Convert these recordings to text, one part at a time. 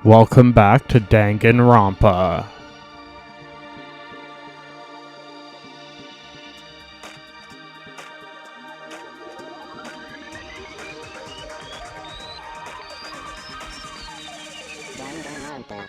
Welcome back to Danganronpa. Danganronpa.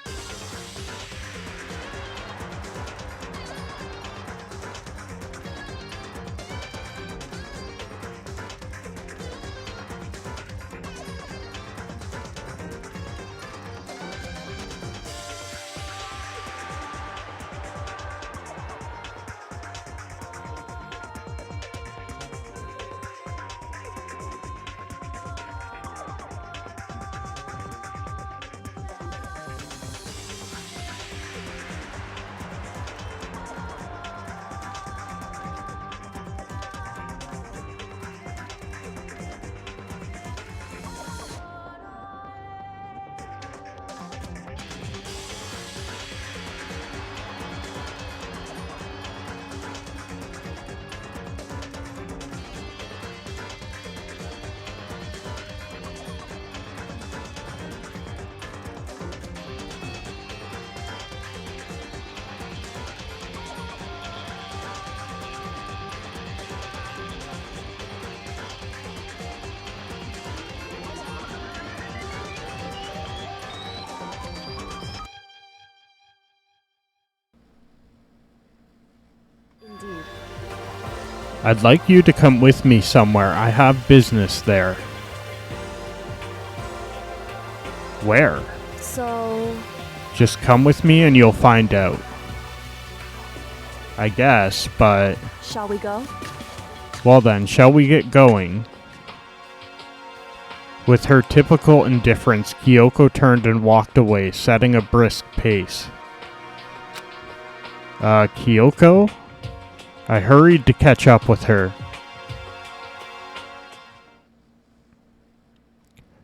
Indeed. I'd like you to come with me somewhere. I have business there. Where? So... Just come with me and you'll find out. I guess, but... shall we go? Well then, shall we get going? With her typical indifference, Kyoko turned and walked away, setting a brisk pace. Kyoko? I hurried to catch up with her.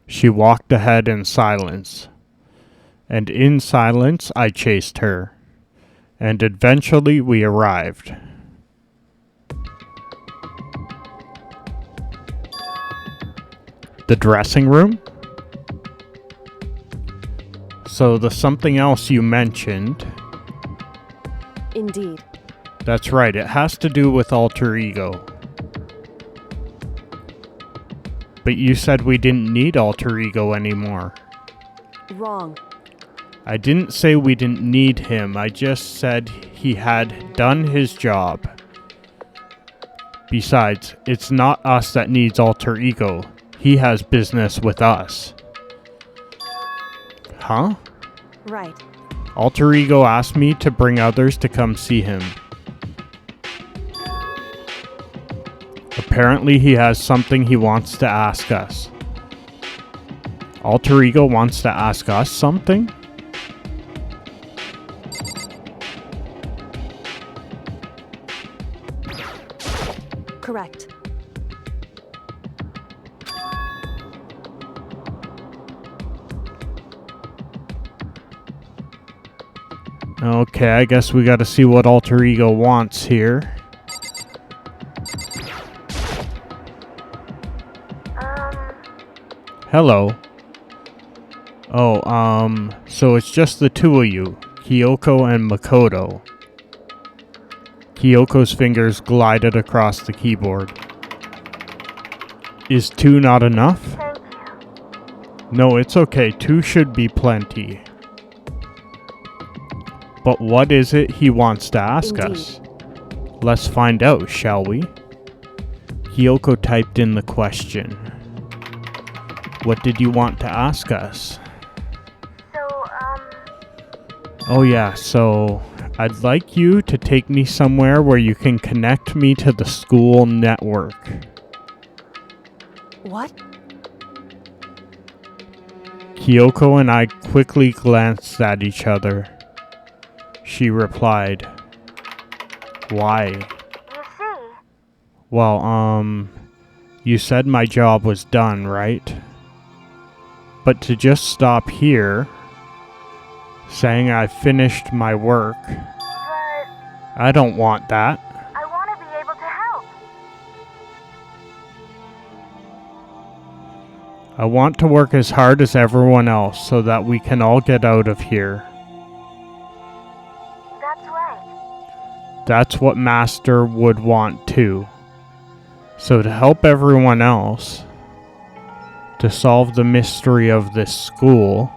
She walked ahead in silence. And in silence, I chased her. And eventually we arrived. The dressing room? So the something else you mentioned... Indeed. That's right, it has to do with alter ego. But you said we didn't need alter ego anymore. Wrong. I didn't say we didn't need him, I just said he had done his job. Besides, it's not us that needs alter ego. He has business with us. Huh? Right. Alter ego asked me to bring others to come see him. Apparently he has something he wants to ask us. Alter ego wants to ask us something? Correct. Okay, I guess we gotta see what alter ego wants here. Hello. Oh, so it's just the two of you, Kyoko and Makoto. Kyoko's fingers glided across the keyboard. Is two not enough? Thank you. No, it's okay. Two should be plenty. But what is it he wants to ask us? Let's find out, shall we? Kyoko typed in the question. What did you want to ask us? Oh yeah, so I'd like you to take me somewhere where you can connect me to the school network. What? Kyoko and I quickly glanced at each other. She replied, "Why?" You see? Well, you said my job was done, right? But to just stop here, saying I finished my work, But I don't want that. I want to be able to help. I want to work as hard as everyone else so that we can all get out of here. That's right. That's what Master would want too. So to help everyone else, to solve the mystery of this school,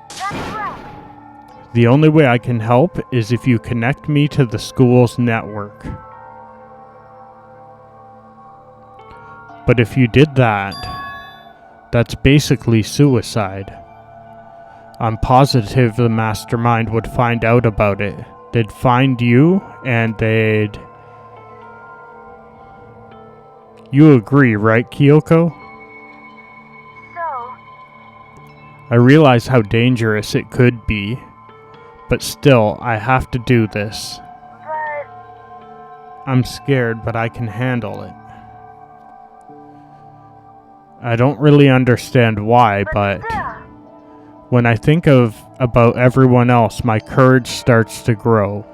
That's right. the only way I can help is if you connect me to the school's network. But if you did that, that's basically suicide. I'm positive the mastermind would find out about it. They'd find you, and they'd... You agree, right, Kyoko? So, I realize how dangerous it could be, but still, I have to do this. but I'm scared, but I can handle it. I don't really understand why, but still, when I think about everyone else, my courage starts to grow.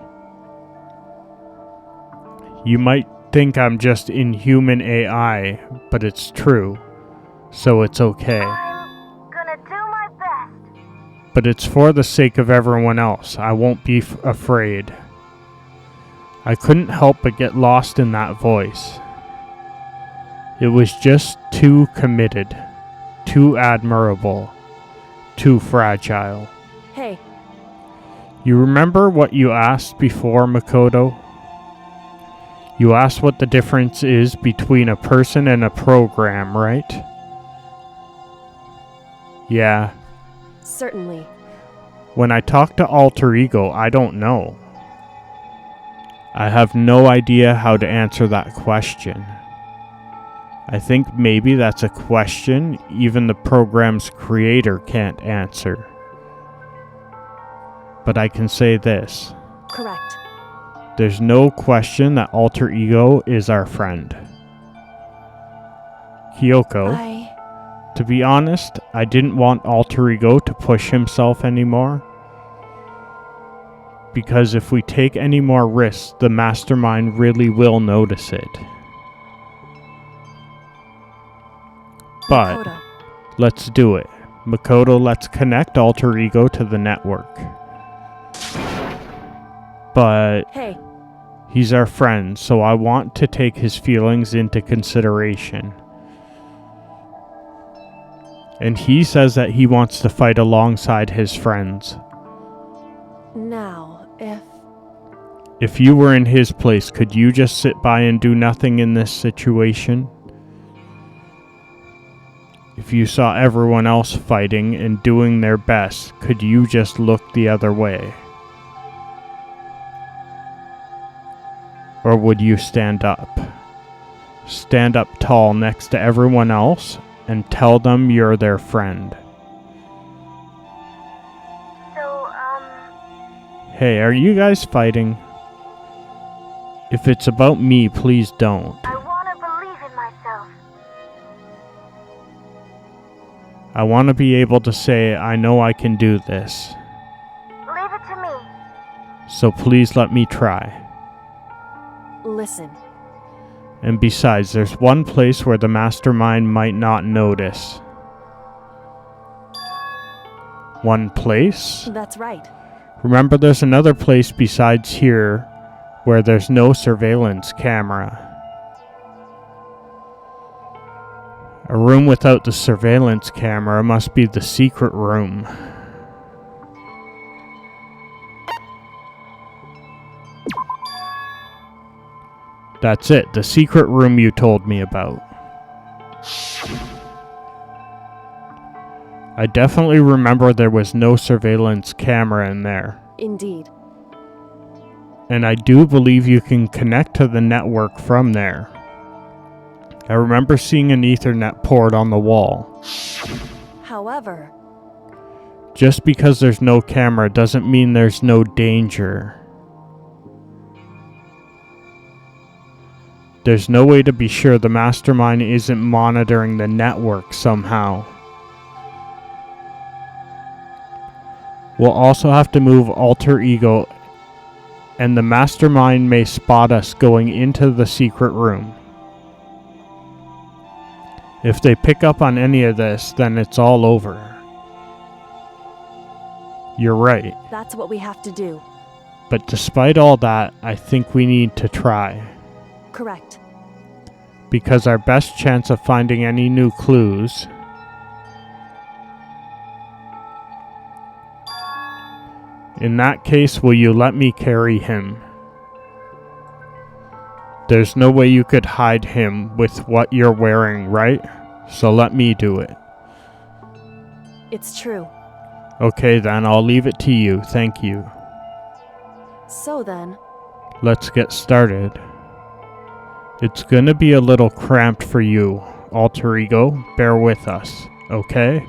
You might think I'm just inhuman AI, but it's true, so it's okay. I'm gonna do my best. But it's for the sake of everyone else. I won't be afraid. I couldn't help but get lost in that voice. It was just too committed, too admirable, too fragile. Hey, You remember what you asked before, Makoto? You asked what the difference is between a person and a program, right? Yeah. certainly. When I talk to Alter Ego, I don't know. I have no idea how to answer that question. I think maybe that's a question even the program's creator can't answer. But I can say this. Correct. There's no question that Alter Ego is our friend. Kyoko, to be honest, I didn't want Alter Ego to push himself anymore. Because if we take any more risks, the mastermind really will notice it. But Makoto. let's do it. Makoto, let's connect Alter Ego to the network. But Hey, he's our friend, so I want to take his feelings into consideration. And he says that he wants to fight alongside his friends. now, If you were in his place, could you just sit by and do nothing in this situation? If you saw everyone else fighting and doing their best, could you just look the other way? Or would you stand up? Stand up tall next to everyone else and tell them you're their friend. So, Hey, are you guys fighting? If it's about me, please don't. I wanna believe in myself. I want to be able to say, I know I can do this. Leave it to me. So please let me try. listen. And besides, there's one place where the mastermind might not notice. One place? That's right. Remember, there's another place besides here where there's no surveillance camera. A room without the surveillance camera must be the secret room. That's it, the secret room you told me about. I definitely remember there was no surveillance camera in there. Indeed. And I do believe you can connect to the network from there. I remember seeing an Ethernet port on the wall. However, Just because there's no camera doesn't mean there's no danger. There's no way to be sure the mastermind isn't monitoring the network somehow. We'll also have to move Alter Ego, and the mastermind may spot us going into the secret room. If they pick up on any of this, then it's all over. You're right. That's what we have to do. But despite all that, I think we need to try. Correct. Because our best chance of finding any new clues in that case, will you let me carry him? There's no way you could hide him with what you're wearing, right? So let me do it. It's true. Okay then, I'll leave it to you. Thank you. So then, Let's get started. It's gonna be a little cramped for you, alter ego. Bear with us, okay?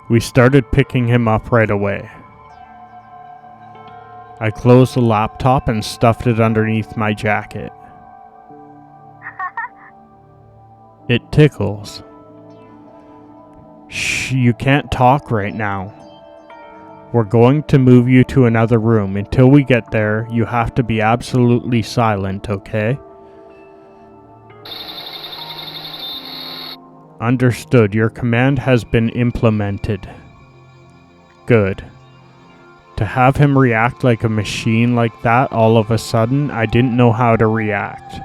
We started picking him up right away. I closed the laptop and stuffed it underneath my jacket. It tickles. Shh, you can't talk right now. We're going to move you to another room. Until we get there, you have to be absolutely silent, okay? Understood. Your command has been implemented. Good. To have him react like a machine like that all of a sudden, I didn't know how to react.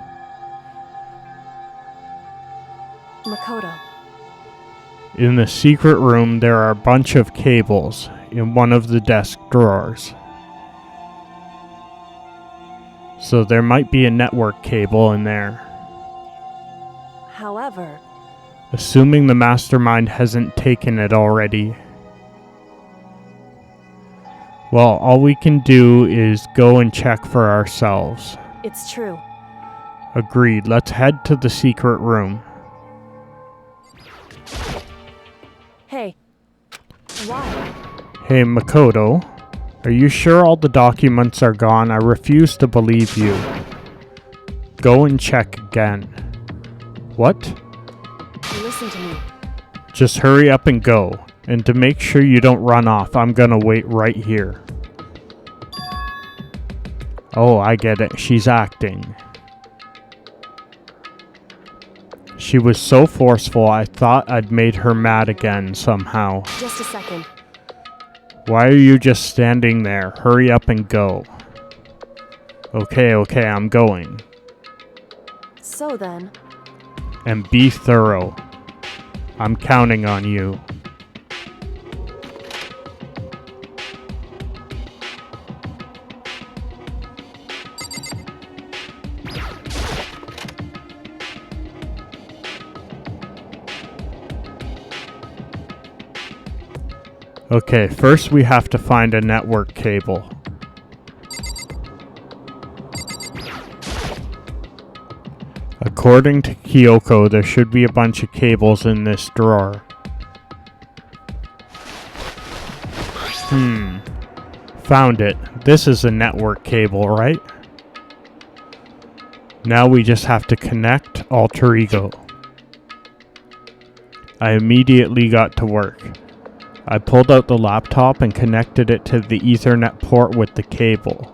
Makoto. In the secret room, there are a bunch of cables in one of the desk drawers. So there might be a network cable in there. However, Assuming the mastermind hasn't taken it already. Well, all we can do is go and check for ourselves. it's true. Agreed. Let's head to the secret room. Hey. Why? Hey, Makoto. Are you sure all the documents are gone? I refuse to believe you. Go and check again. What? Listen to me. Just hurry up and go. And to make sure you don't run off, I'm gonna wait right here. Oh, I get it. She's acting. She was so forceful, I thought I'd made her mad again somehow. Just a second. Why are you just standing there? Hurry up and go. Okay, I'm going. So then, And be thorough. I'm counting on you. Okay, first we have to find a network cable. According to Kyoko, there should be a bunch of cables in this drawer. Found it. This is a network cable, right? Now we just have to connect alter ego. I immediately got to work. I pulled out the laptop and connected it to the Ethernet port with the cable.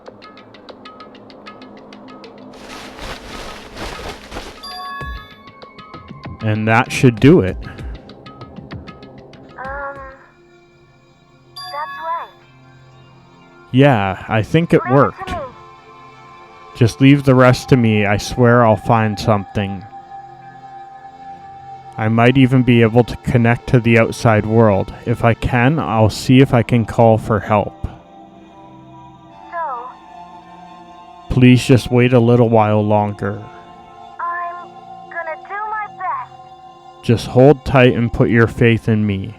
And that should do it. That's right. Yeah, I think it Leave it worked. to me. Just leave the rest to me. I swear I'll find something. I might even be able to connect to the outside world. If I can, I'll see if I can call for help. So, Please just wait a little while longer. I'm gonna do my best. Just hold tight and put your faith in me.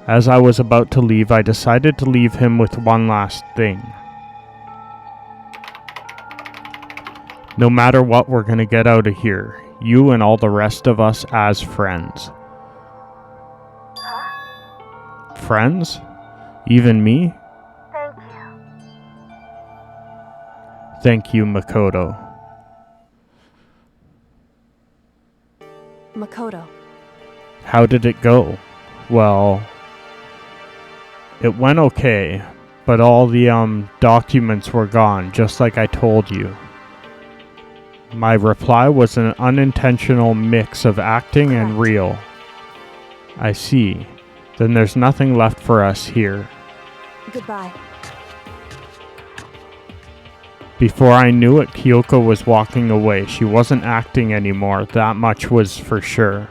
As I was about to leave, I decided to leave him with one last thing. No matter what, we're gonna get out of here. You and all the rest of us as friends. Huh? Friends? Even me? Thank you. Thank you, Makoto. Makoto. How did it go? Well, it went okay, but all the documents were gone, just like I told you. My reply was an unintentional mix of acting and real. I see. Then there's nothing left for us here. Goodbye. Before I knew it, Kyoko was walking away. She wasn't acting anymore. That much was for sure.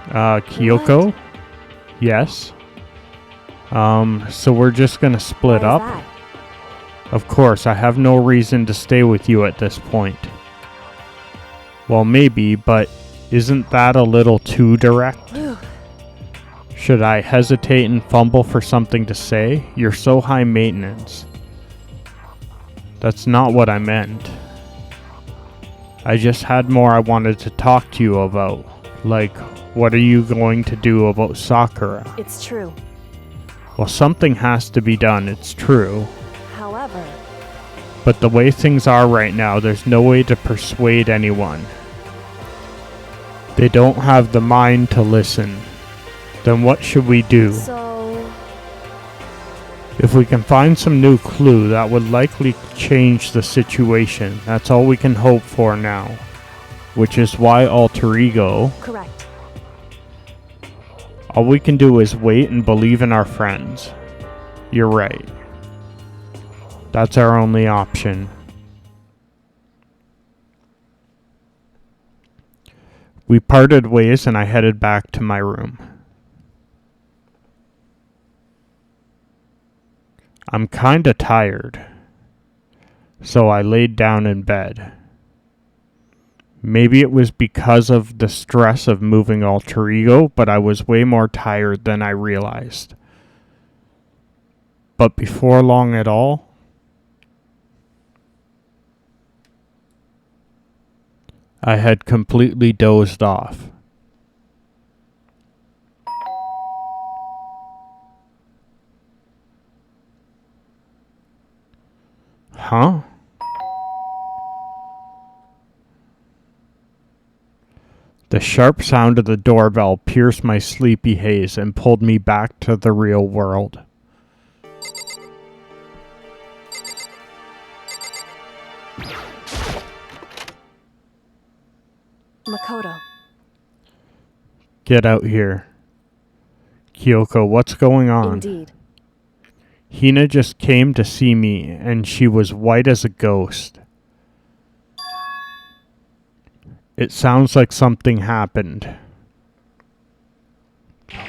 Kyoko? What? Yes? So we're just gonna split Why is up? that? Of course, I have no reason to stay with you at this point. Well, maybe, but isn't that a little too direct? Phew. Should I hesitate and fumble for something to say? You're so high maintenance. That's not what I meant. I just had more I wanted to talk to you about. Like, what are you going to do about Sakura? It's true. Well, something has to be done, it's true. However, But the way things are right now, there's no way to persuade anyone. They don't have the mind to listen. Then what should we do? so If we can find some new clue, that would likely change the situation. That's all we can hope for now. Which is why alter ego. correct. All we can do is wait and believe in our friends. You're right. That's our only option. We parted ways and I headed back to my room. I'm kinda tired, so I laid down in bed. Maybe it was because of the stress of moving alter ego, but I was way more tired than I realized. But before long at all, I had completely dozed off. Huh? The sharp sound of the doorbell pierced my sleepy haze and pulled me back to the real world. Makoto. Get out here. Kyoko, what's going on? Indeed. Hina just came to see me, and she was white as a ghost. It sounds like something happened.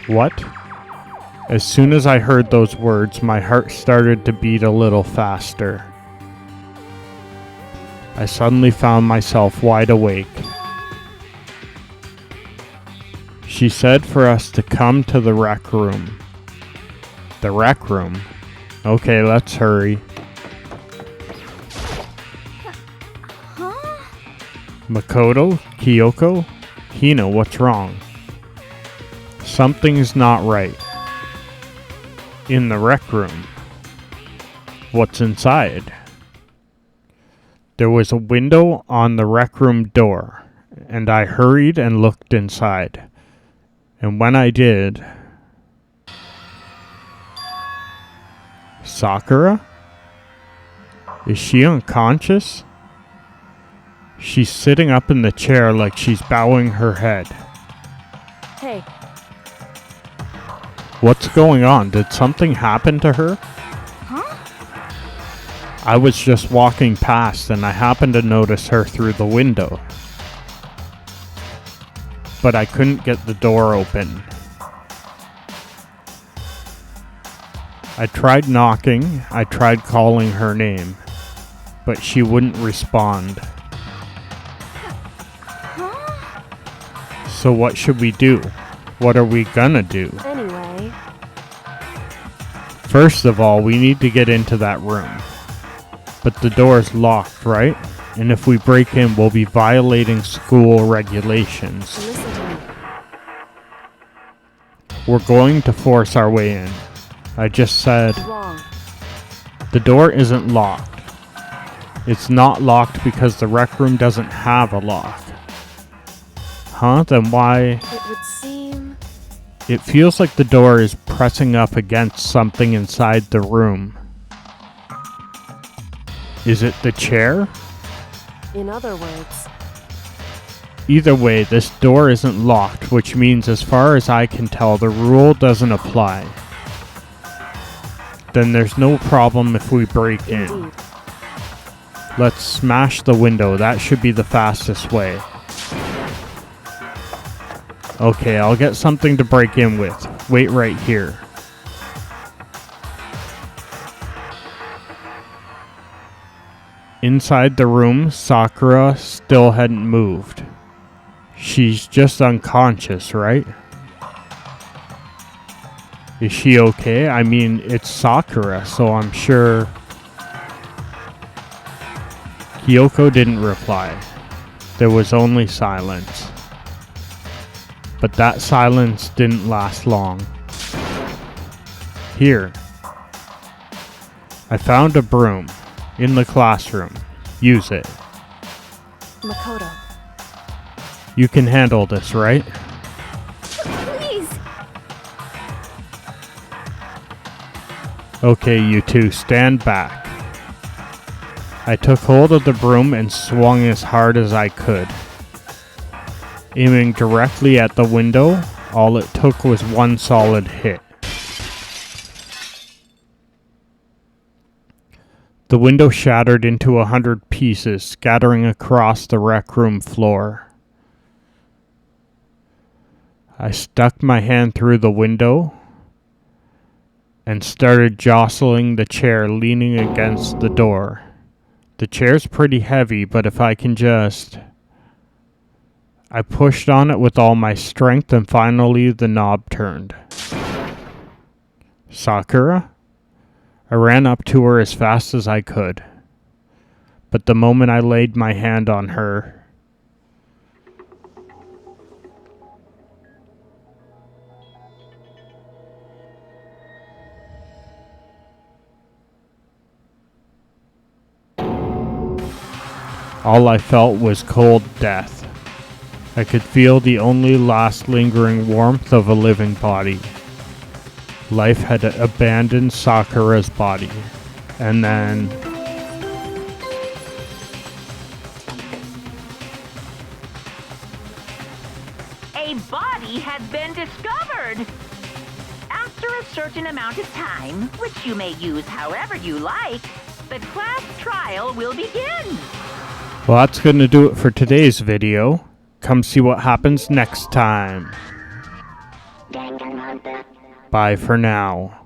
What? As soon as I heard those words, my heart started to beat a little faster. I suddenly found myself wide awake. She said for us to come to the rec room. The rec room? Okay, let's hurry. Makoto? Kyoko? Hina, what's wrong? Something's not right. In the rec room. What's inside? There was a window on the rec room door, and I hurried and looked inside. And when I did... Sakura? Is she unconscious? She's sitting up in the chair like she's bowing her head. Hey, What's going on? Did something happen to her? I was just walking past and I happened to notice her through the window. But I couldn't get the door open. I tried knocking, I tried calling her name, but she wouldn't respond. So what should we do? What are we gonna do? anyway, First of all, we need to get into that room. But the door's locked, right? And if we break in, we'll be violating school regulations. listen to me. We're going to force our way in. I just said, Wrong. the door isn't locked. It's not locked because the rec room doesn't have a lock. Huh? Then why? It would seem It feels like the door is pressing up against something inside the room. Is it the chair? In other words, Either way, this door isn't locked, which means as far as I can tell, the rule doesn't apply. Then there's no problem if we break in. indeed. Let's smash the window. That should be the fastest way. Okay, I'll get something to break in with. Wait right here. Inside the room, Sakura still hadn't moved. She's just unconscious, right? Is she okay? I mean, it's Sakura, so I'm sure... Kyoko didn't reply. There was only silence. But that silence didn't last long. Here. I found a broom. In the classroom. Use it. Makoto. You can handle this, right? Please! Okay, you two, stand back. I took hold of the broom and swung as hard as I could. Aiming directly at the window, all it took was one solid hit. The window shattered into 100 pieces, scattering across the rec room floor. I stuck my hand through the window and started jostling the chair leaning against the door. The chair's pretty heavy, but if I can just... I pushed on it with all my strength and finally the knob turned. Sakura? I ran up to her as fast as I could. But the moment I laid my hand on her, all I felt was cold death. I could feel the only last lingering warmth of a living body. Life had abandoned Sakura's body. And then... A body had been discovered! After a certain amount of time, which you may use however you like, the class trial will begin. Well, that's going to do it for today's video. Come see what happens next time. Danganronpa. Bye for now.